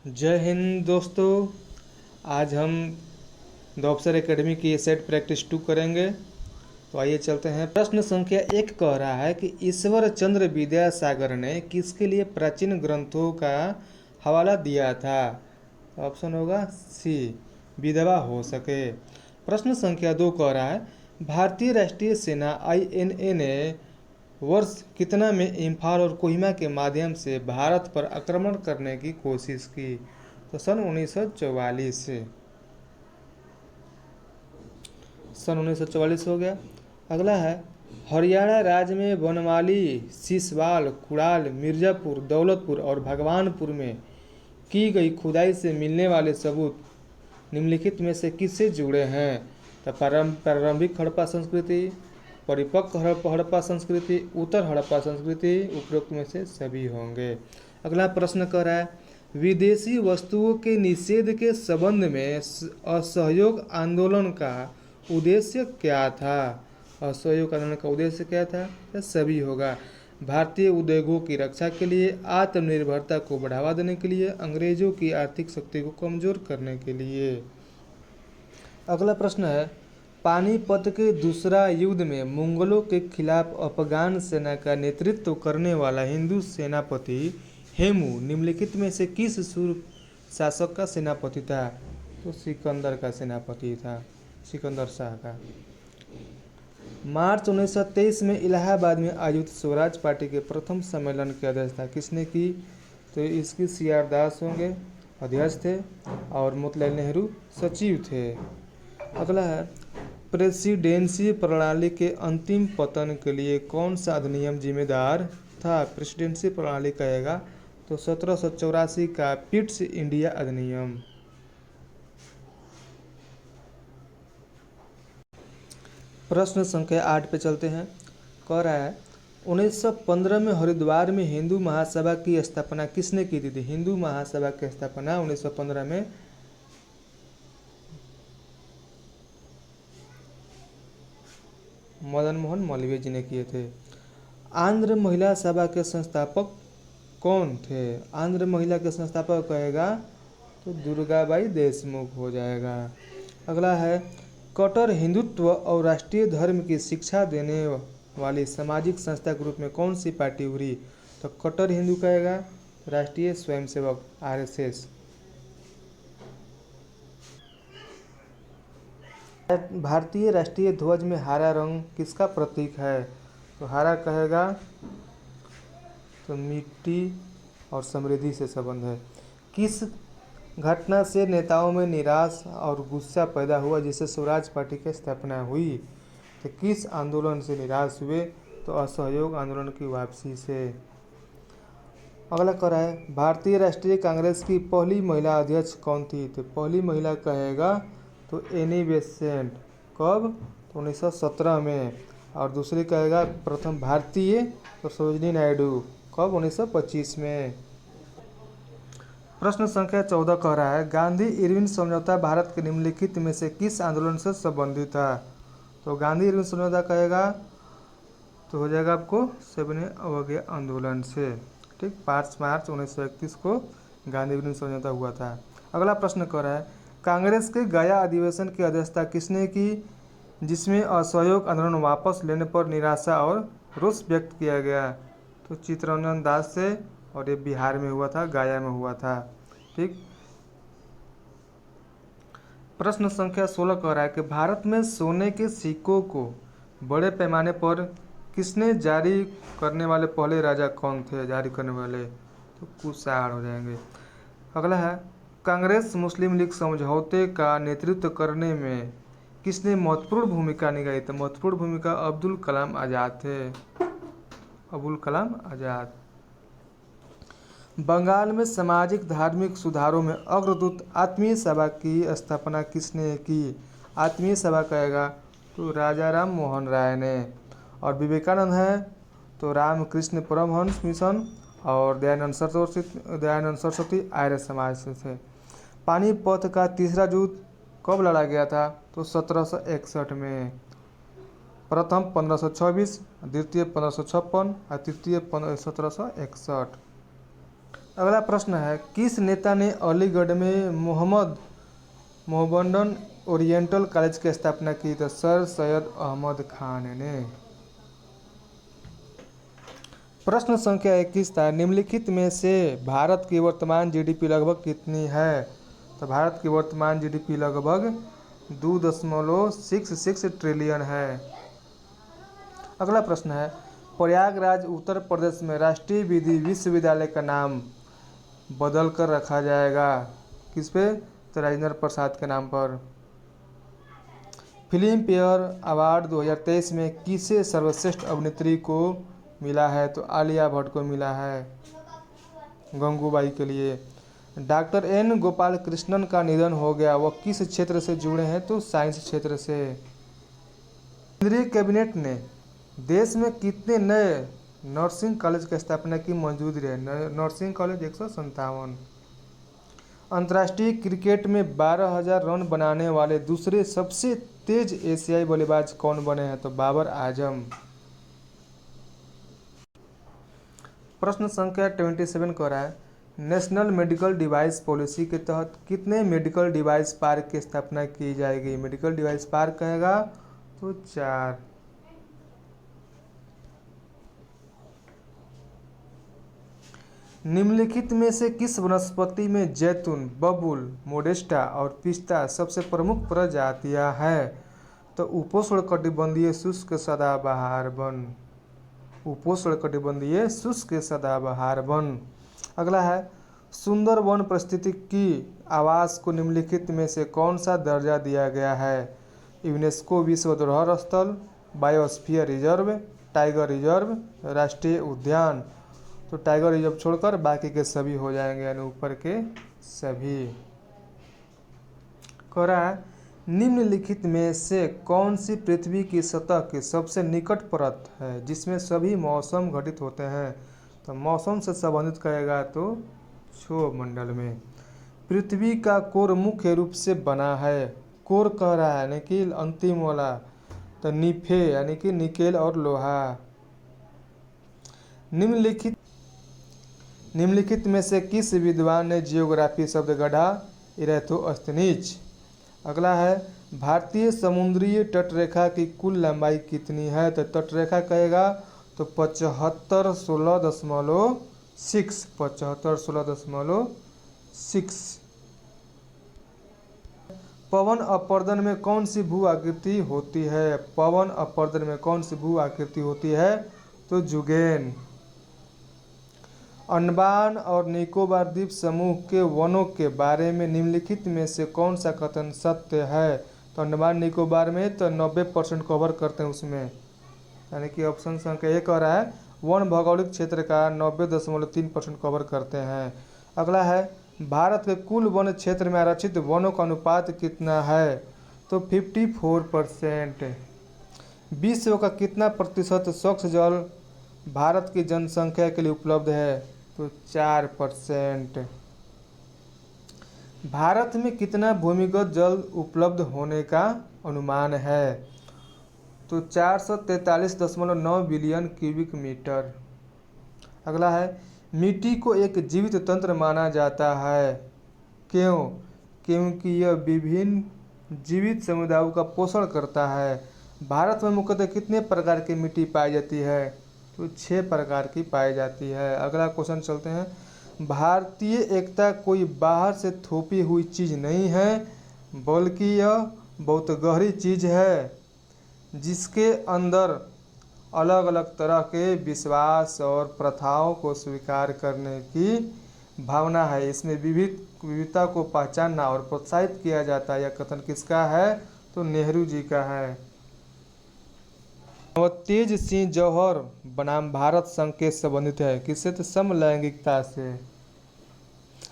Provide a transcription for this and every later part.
जय हिंद दोस्तों। आज हम द ऑफिसर एकेडमी की सेट प्रैक्टिस 2 करेंगे। तो आइए चलते हैं। प्रश्न संख्या 1 कह रहा है कि ईश्वर चंद्र विद्यासागर ने किसके लिए प्राचीन ग्रंथों का हवाला दिया था। ऑप्शन होगा सी, विधवा हो सके। प्रश्न संख्या 2 कह रहा है भारतीय राष्ट्रीय सेना INA ने वर्ष कितना में इम्फाल और कोहिमा के माध्यम से भारत पर आक्रमण करने की कोशिश की। तो सन 1944 से। सन 1944 हो गया। अगला है हरियाणा राज्य में बनमाली, सिसवाल, कुड़ाल, मिर्जापुर, दौलतपुर और भगवानपुर में की गई खुदाई से मिलने वाले सबूत निम्नलिखित में से किससे जुड़े हैं। तो प्रारंभिक हड़प्पा संस्कृति, परिपक्व हड़प्पा संस्कृति, उत्तर हड़प्पा संस्कृति, उपरोक्त में से सभी होंगे। अगला प्रश्न कह रहा है विदेशी वस्तुओं के निषेध के संबंध में असहयोग आंदोलन का उद्देश्य क्या था। असहयोग आंदोलन का उद्देश्य क्या था। यह सभी होगा। भारतीय उद्योगों की रक्षा के लिए, आत्मनिर्भरता को बढ़ावा देने के लिए, अंग्रेजों की आर्थिक शक्ति को कमजोर करने के लिए। अगला प्रश्न है पानीपत के दूसरा युद्ध में मुगलों के खिलाफ अफगान सेना का नेतृत्व करने वाला हिंदू सेनापति हेमू निम्नलिखित में से किस सूर्य शासक का सेनापति था। तो सिकंदर का सेनापति था, सिकंदर शाह का। मार्च 1923 में इलाहाबाद में आयोजित स्वराज पार्टी के प्रथम सम्मेलन की अध्यक्षता किसने की। तो इसकी CR दास होंगे, अध्यक्ष थे, और मोतीलाल नेहरू सचिव थे। अगला है प्रेसिडेंसी प्रणाली के अंतिम पतन के लिए कौन सा अधिनियम जिम्मेदार था। प्रेसिडेंसी प्रणाली कहेगा तो 1784 का पिट्स इंडिया अधिनियम। प्रश्न संख्या 8 पे चलते हैं। कह रहा है 1915 में हरिद्वार में हिंदू महासभा की स्थापना किसने की थी। हिंदू महासभा की स्थापना 1915 में मदन मोहन मालवीय जी ने किए थे। आंध्र महिला सभा के संस्थापक कौन थे। आंध्र महिला के संस्थापक कहेगा तो दुर्गाबाई देशमुख हो जाएगा। अगला है कट्टर हिंदुत्व और राष्ट्रीय धर्म की शिक्षा देने वाली सामाजिक संस्था के रूप में कौन सी पार्टी उभरी। तो कट्टर हिंदू कहेगा राष्ट्रीय स्वयंसेवक RSS। भारतीय राष्ट्रीय ध्वज में हरा रंग किसका प्रतीक है। तो हरा कहेगा तो मिट्टी और समृद्धि से संबंध है। किस घटना से नेताओं में निराश और गुस्सा पैदा हुआ जिससे स्वराज पार्टी की स्थापना हुई। तो किस आंदोलन से निराश हुए। तो असहयोग आंदोलन की वापसी से। अगला कह रहा है भारतीय राष्ट्रीय कांग्रेस की पहली महिला अध्यक्ष कौन थी। तो पहली महिला कहेगा तो एनी बेसेंट। कब। तो 1917 में। और दूसरी कहेगा प्रथम भारतीय तो सरोजिनी नायडू। कब। 1925 में। प्रश्न संख्या 14 कह रहा है गांधी इरविन समझौता भारत के निम्नलिखित में से किस आंदोलन से संबंधित था। तो गांधी इरविन समझौता कहेगा तो हो जाएगा आपको 7 अवज्ञा आंदोलन से। ठीक, 5 मार्च 1931 को गांधी इरविन समझौता हुआ था। अगला प्रश्न कह रहा है कांग्रेस के गया अधिवेशन की अध्यक्षता किसने की जिसमें असहयोग आंदोलन वापस लेने पर निराशा और रोष व्यक्त किया गया। तो चित्तरंजन दास से, और ये बिहार में हुआ था, गया में हुआ था। ठीक। प्रश्न संख्या 16 कह रहा है कि भारत में सोने के सिक्कों को बड़े पैमाने पर किसने जारी करने वाले पहले राजा कौन थे। जारी करने वाले तो कुषाण हो जाएंगे। अगला है कांग्रेस मुस्लिम लीग समझौते का नेतृत्व करने में किसने महत्वपूर्ण भूमिका निभाई। तो महत्वपूर्ण भूमिका अब्दुल कलाम आज़ाद थे। अबुल कलाम आज़ाद। बंगाल में सामाजिक धार्मिक सुधारों में अग्रदूत आत्मीय सभा की स्थापना किसने की। आत्मीय सभा कहेगा तो राजा राम मोहन राय ने। और विवेकानंद है तो रामकृष्ण परमहंस मिशन, और दयानंद सरस्वती आर्य समाज से थे। पानीपत का तीसरा युद्ध कब लड़ा गया था। तो 1761 में। प्रथम 1526, द्वितीय 1556 और तृतीय 1761। अगला प्रश्न है, किस नेता ने अलीगढ़ में मोहम्मदन ओरिएंटल कॉलेज की स्थापना की? तो सर सैयद अहमद खान ने। प्रश्न संख्या 21 था, निम्नलिखित में से भारत की वर्तमान जीडीपी लगभग कितनी है? तो भारत की वर्तमान जीडीपी लगभग 2.66 ट्रिलियन है। अगला प्रश्न है, प्रयागराज उत्तर प्रदेश में राष्ट्रीय विधि विश्वविद्यालय का नाम बदल कर रखा जाएगा किस पे? तो राजेंद्र प्रसाद के नाम पर। फिल्म फेयर अवार्ड 2023 में किसे सर्वश्रेष्ठ अभिनेत्री को मिला है? तो आलिया भट्ट को मिला है, गंगूबाई के लिए। डॉक्टर एन गोपाल कृष्णन का निधन हो गया, वह किस क्षेत्र से जुड़े हैं? तो साइंस क्षेत्र से। केंद्रीय कैबिनेट ने देश में कितने नए नर्सिंग कॉलेज की स्थापना की मंजूरी है? Nursing college 157। अंतर्राष्ट्रीय क्रिकेट में 12,000 रन बनाने वाले दूसरे सबसे तेज एशियाई बल्लेबाज कौन बने हैं? तो बाबर आजम। प्रश्न संख्या 27 कह रहा है, नेशनल मेडिकल डिवाइस पॉलिसी के तहत कितने मेडिकल डिवाइस पार्क की स्थापना की जाएगी? मेडिकल डिवाइस पार्क कहेगा तो 4। निम्नलिखित में से किस वनस्पति में जैतून, बबूल, मोडेस्टा और पिस्ता सबसे प्रमुख प्रजातियां हैं? तो उपोष्णकटिबंधीय शुष्क सदाबहार वन। उपोष्णकटिबंधीय शुष्क सदाबहार वन। अगला है, सुंदर वन पारिस्थितिकी आवास को निम्नलिखित में से कौन सा दर्जा दिया गया है? यूनेस्को विश्व धरोहर स्थल, बायोस्फीयर रिजर्व, टाइगर रिजर्व, राष्ट्रीय उद्यान। तो टाइगर रिजर्व छोड़कर बाकी के सभी हो जाएंगे, यानी ऊपर के सभी। कह रहा है, निम्नलिखित में से कौन सी पृथ्वी की सतह की सबसे निकट परत है जिसमें सभी मौसम घटित होते हैं? तो मौसम से संबंधित कहेगा तो क्षोभ मंडल में। पृथ्वी का कोर मुख्य रूप से बना है, कोर कह रहा है यानी कि अंतिम वाला, तो निफे यानी कि निकेल और लोहा। निम्नलिखित में से किस विद्वान ने जियोग्राफी शब्द गढ़ा? इरेथोस्थनीज। अगला है, भारतीय समुद्रीय तटरेखा की कुल लंबाई कितनी है? तो तटरेखा कहेगा तो 75.16 75.16। पवन अपर्दन में कौन सी भू आकृति होती है? पवन अपर्दन में कौन सी भू आकृति होती है? तो जुगेन। अंडमान और निकोबार द्वीप समूह के वनों के बारे में निम्नलिखित में से कौन सा कथन सत्य है? तो अंडमान निकोबार में तो 90% कवर करते हैं उसमें, यानी कि ऑप्शन संख्या 1 कह रहा है वन भौगोलिक क्षेत्र का 90.3% कवर करते हैं। अगला है, भारत के कुल वन क्षेत्र में आरक्षित वनों का अनुपात कितना है? तो 54%। विश्व का कितना प्रतिशत स्वच्छ जल भारत की जनसंख्या के लिए उपलब्ध है? तो 4%। भारत में कितना भूमिगत जल उपलब्ध होने का अनुमान है? तो 443.9 बिलियन क्यूबिक मीटर। अगला है, मिट्टी को एक जीवित तंत्र माना जाता है, क्यों? क्योंकि यह विभिन्न जीवित समुदायों का पोषण करता है। भारत में मुख्यतः कितने प्रकार की मिट्टी पाई जाती है? तो 6 प्रकार की पाई जाती है। अगला क्वेश्चन चलते हैं, भारतीय एकता कोई बाहर से थोपी हुई चीज़ नहीं है, बल्कि यह बहुत गहरी चीज़ है जिसके अंदर अलग अलग तरह के विश्वास और प्रथाओं को स्वीकार करने की भावना है। इसमें विविधता को पहचानना और प्रोत्साहित किया जाता है। यह कथन किसका है? तो नेहरू जी का है। तेज सिंह जौहर बनाम भारत संघ के संबंधित है, किससे? तो समलैंगिकता से।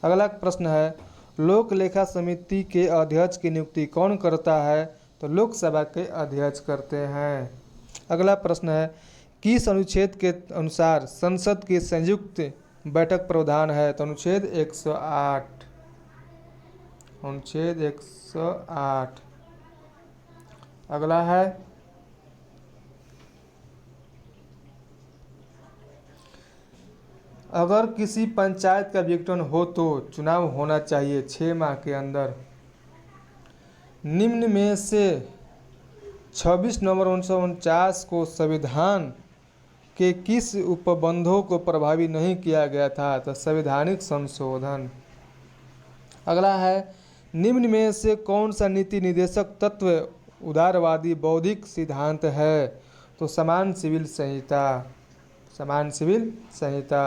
अगला प्रश्न है, लोक लेखा समिति के अध्यक्ष की नियुक्ति कौन करता है? तो लोकसभा के अध्यक्ष करते हैं। अगला प्रश्न है, किस अनुच्छेद के अनुसार संसद की संयुक्त बैठक प्रावधान है? तो अनुच्छेद 108। अनुच्छेद 108। अगला है, अगर किसी पंचायत का विघटन हो तो चुनाव होना चाहिए 6 माह के अंदर। निम्न में से 26 नवंबर 1949 को संविधान के किस उपबंधों को प्रभावी नहीं किया गया था? तो संवैधानिक संशोधन। अगला है, निम्न में से कौन सा नीति निदेशक तत्व उदारवादी बौद्धिक सिद्धांत है? तो समान सिविल संहिता। समान सिविल संहिता।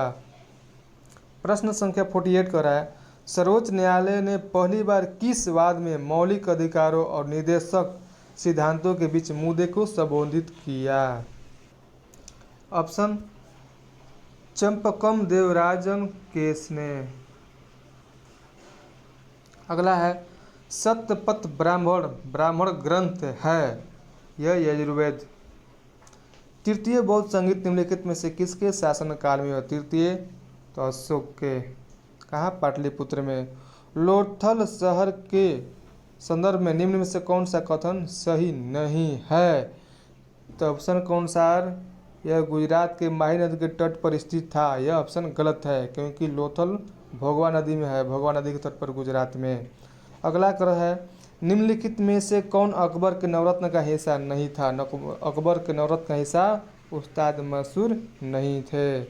प्रश्न संख्या 48 कर रहा है, सर्वोच्च न्यायालय ने पहली बार किस वाद में मौलिक अधिकारों और निदेशक सिद्धांतों के बीच मुद्दे को संबोधित किया? ऑप्शन, चंपकम देवराजन केस ने। अगला है, सत्यपथ ब्राह्मण ब्राह्मण ग्रंथ है यह यजुर्वेद। तृतीय बौद्ध संगीत निम्नलिखित में से किसके शासनकाल में हुआ? तृतीय तो अशोक के। कहाँ? पाटलिपुत्र में। लोथल शहर के संदर्भ में निम्न में से कौन सा कथन सही नहीं है? तो ऑप्शन कौन सा? यह गुजरात के माही नदी के तट पर स्थित था। यह ऑप्शन गलत है क्योंकि लोथल भोगवा नदी में है, भोगवा नदी के तट पर गुजरात में। अगला ग्रह है, निम्नलिखित में से कौन अकबर के नवरत्न का हिस्सा नहीं था? अकबर के नवरत्न का हिस्सा उस्ताद मंसूर नहीं थे।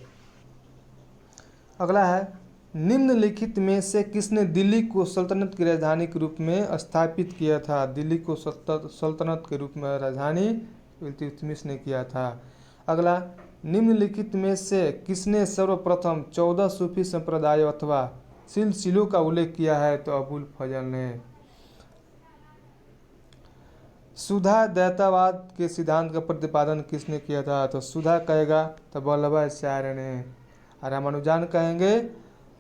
अगला है, निम्नलिखित में से किसने दिल्ली को सल्तनत की राजधानी के रूप में स्थापित किया था? दिल्ली को सल्तनत के रूप में राजधानी इल्तुतमिश ने किया था। अगला, निम्नलिखित में से किसने सर्वप्रथम 14 सूफी संप्रदायों अथवा सिलसिलों का उल्लेख किया है? तो अबुल फजल ने। सुधा दैतावाद के सिद्धांत का प्रतिपादन किसने किया था? तो सुधा कहेगा तो वल्लभाचार्य ने। रामानुजान कहेंगे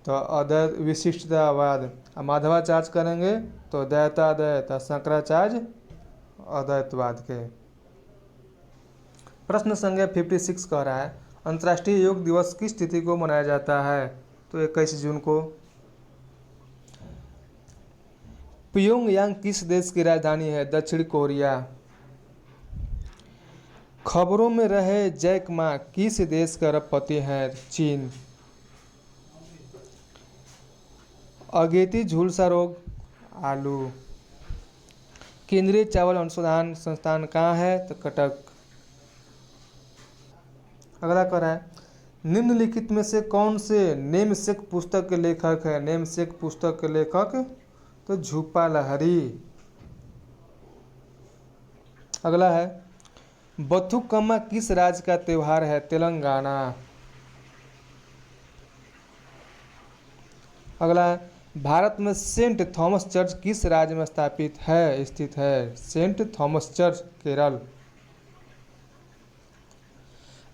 तो अद्वैत विशिष्टतावाद। माधवाचार्य करेंगे तो द्वैताद्वैत। शंकराचार्य अद्वैतवाद के। प्रश्न संख्या 56 कह रहा है, अंतर्राष्ट्रीय योग दिवस किस तिथि को मनाया जाता है? तो 21 जून को। प्योंगयांग किस देश की राजधानी है? दक्षिण कोरिया। खबरों में रहे जैक मा किस देश का अरबपति हैं? चीन। अगेती झुलसा रोग आलू। केंद्रीय चावल अनुसंधान संस्थान कहाँ है? तो कटक। अगला कह रहा है, निम्नलिखित में से कौन से नेमसेक पुस्तक के लेखक है? नेमसेक पुस्तक के लेखक तो झूपा लहरी। अगला है, बथुकम्मा किस राज्य का त्योहार है? तेलंगाना। अगला है, भारत में सेंट थॉमस चर्च किस राज्य में स्थित है? Saint Thomas church Kerala.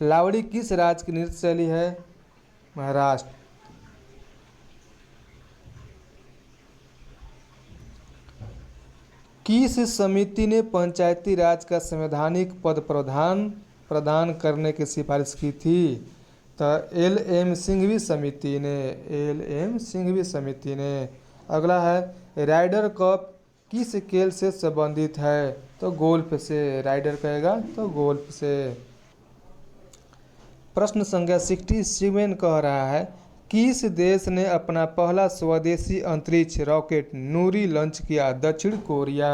लावड़ी किस राज्य की नृत्य शैली है? महाराष्ट्र। किस समिति ने पंचायती राज का संवैधानिक पद प्रदान करने की सिफारिश की थी? तो एल.एम. सिंघवी समिति ने। एल.एम. सिंघवी समिति ने। अगला है, राइडर कप किस खेल से संबंधित है? तो गोल्फ से। राइडर कहेगा तो गोल्फ से। प्रश्न संख्या 67 कह रहा है, किस देश ने अपना पहला स्वदेशी अंतरिक्ष रॉकेट नूरी लॉन्च किया? दक्षिण कोरिया।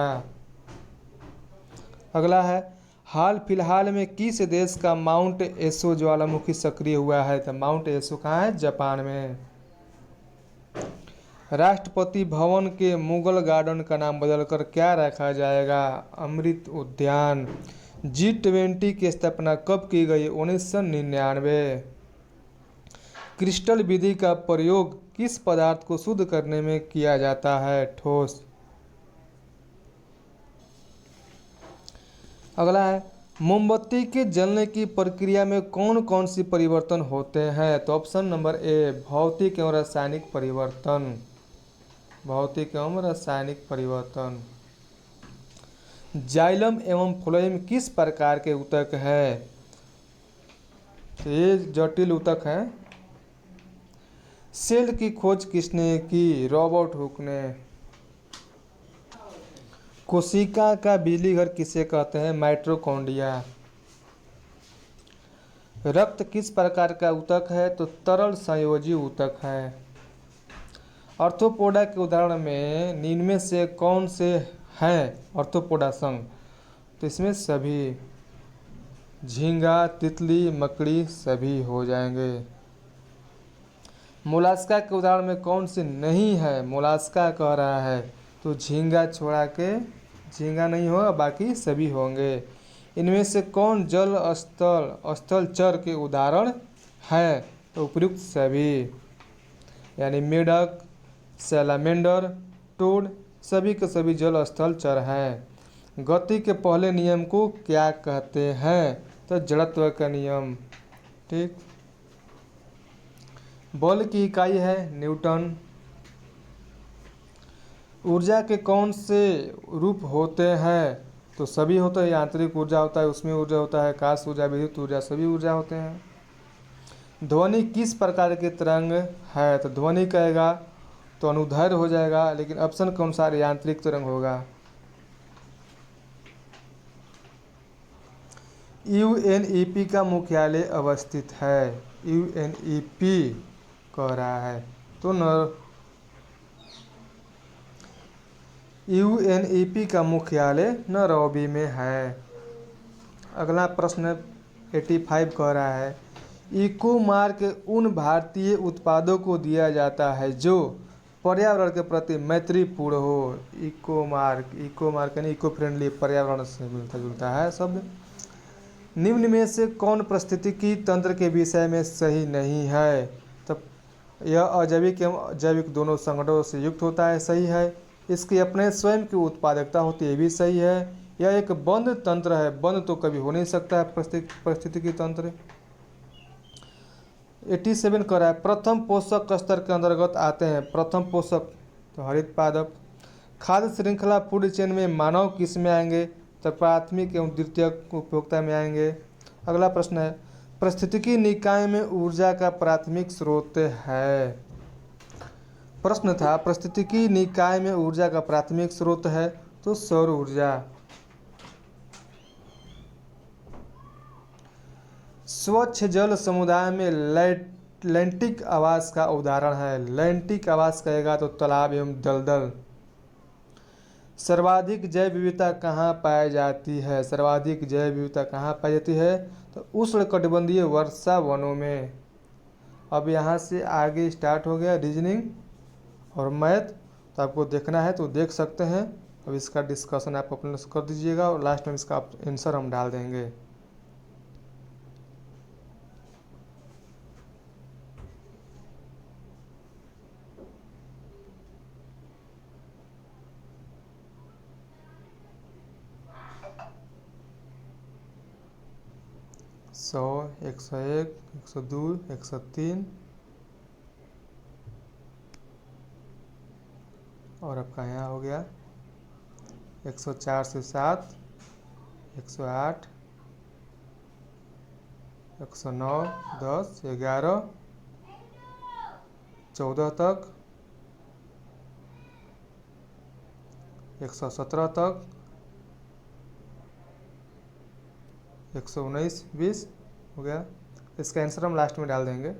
अगला है, हाल फिलहाल में किस देश का माउंट एशो ज्वालामुखी सक्रिय हुआ है? तो माउंट एशो कहाँ है? जापान में। राष्ट्रपति भवन के मुगल गार्डन का नाम बदलकर क्या रखा जाएगा? अमृत उद्यान। G20 की स्थापना कब की गई? 1999। क्रिस्टल विधि का प्रयोग किस पदार्थ को शुद्ध करने में किया जाता है? ठोस। अगला है, मोमबत्ती के जलने की प्रक्रिया में कौन कौन सी परिवर्तन होते हैं? तो ऑप्शन नंबर ए, भौतिक एवं रासायनिक परिवर्तन। भौतिक एवं रासायनिक परिवर्तन। जाइलम एवं फ्लोएम किस प्रकार के ऊतक है? ये जटिल ऊतक है। सेल की खोज किसने की? रॉबर्ट हुक ने। कोशिका का बिजली घर किसे कहते हैं? माइटोकॉन्ड्रिया। रक्त किस प्रकार का ऊतक है? तो तरल संयोजी ऊतक है। आर्थ्रोपोडा के उदाहरण में निम्न में से कौन से हैं आर्थ्रोपोडा संघ? तो इसमें सभी, झींगा, तितली, मकड़ी सभी हो जाएंगे। मोलास्का के उदाहरण में कौन से नहीं है? मोलास्का कह रहा है तो झींगा छोड़ा के, झींगा नहीं होगा, बाकी सभी होंगे। इनमें से कौन जल स्थलचर के उदाहरण है? तो उपयुक्त सभी, यानी मेढक, सैलामेंडर, टोड सभी के सभी जल स्थलचर हैं। गति के पहले नियम को क्या कहते हैं? तो जड़त्व का नियम। ठीक। बल की इकाई है न्यूटन। ऊर्जा के कौन से रूप होते हैं? तो सभी होते हैं। यांत्रिक ऊर्जा होता है, उसमें ऊर्जा होता है, आकाश ऊर्जा, विद्युत ऊर्जा, सभी ऊर्जा होते हैं। ध्वनि किस प्रकार के तरंग है? तो ध्वनि कहेगा तो अनुदैर्घ्य हो जाएगा, लेकिन ऑप्शन के अनुसार यांत्रिक तरंग होगा। यूएनईपी का मुख्यालय अवस्थित है। यूएनईपी कह रहा है तो यूएनईपी का मुख्यालय नैरोबी में है। अगला प्रश्न 85 कह रहा है, इको मार्क उन भारतीय उत्पादों को दिया जाता है जो पर्यावरण के प्रति मैत्रीपूर्ण हो। इको मार्क यानी इको फ्रेंडली, पर्यावरण से मिलता जुलता है शब्द। निम्न में से कौन पारिस्थितिकी तंत्र के विषय में सही नहीं है? तब यह अजैविक एवं जैविक दोनों संगठनों से युक्त होता है, सही है। इसकी अपने स्वयं की उत्पादकता होती है, ये भी सही है। यह एक बंद तंत्र है, बंद तो कभी हो नहीं सकता है पारिस्थितिकी तंत्र। 87 कर रहा है, प्रथम पोषक स्तर के अंतर्गत आते हैं। प्रथम पोषक तो हरित पादप। खाद्य श्रृंखला फूड चेन में मानव किस में आएंगे? तो प्राथमिक एवं द्वितीयक उपभोक्ता में आएंगे। अगला प्रश्न है, पारिस्थितिकी निकाय में ऊर्जा का प्राथमिक स्रोत है। प्रश्न था पारिस्थितिकी निकाय में ऊर्जा का प्राथमिक स्रोत है तो सौर ऊर्जा। स्वच्छ जल समुदाय में लैंटिक आवास का उदाहरण है। लैंटिक आवास कहेगा तो तालाब एवं दलदल। सर्वाधिक जैव विविधता कहाँ पाई जाती है? सर्वाधिक जैव विविधता कहाँ पाई जाती है? तो उष्णकटिबंधीय वर्षा वनों में। अब यहाँ से आगे स्टार्ट हो गया रीजनिंग और मैथ, तो आपको देखना है तो देख सकते हैं। अब इसका डिस्कशन आप अपने कर दीजिएगा और लास्ट में इसका आंसर हम डाल देंगे। सौ, 101, 102, 103 और आपका यहाँ हो गया 104 से 7, 108, 109, 10, 11, 14 तक, 117 तक, 119, 20 हो गया। इसका आंसर हम लास्ट में डाल देंगे।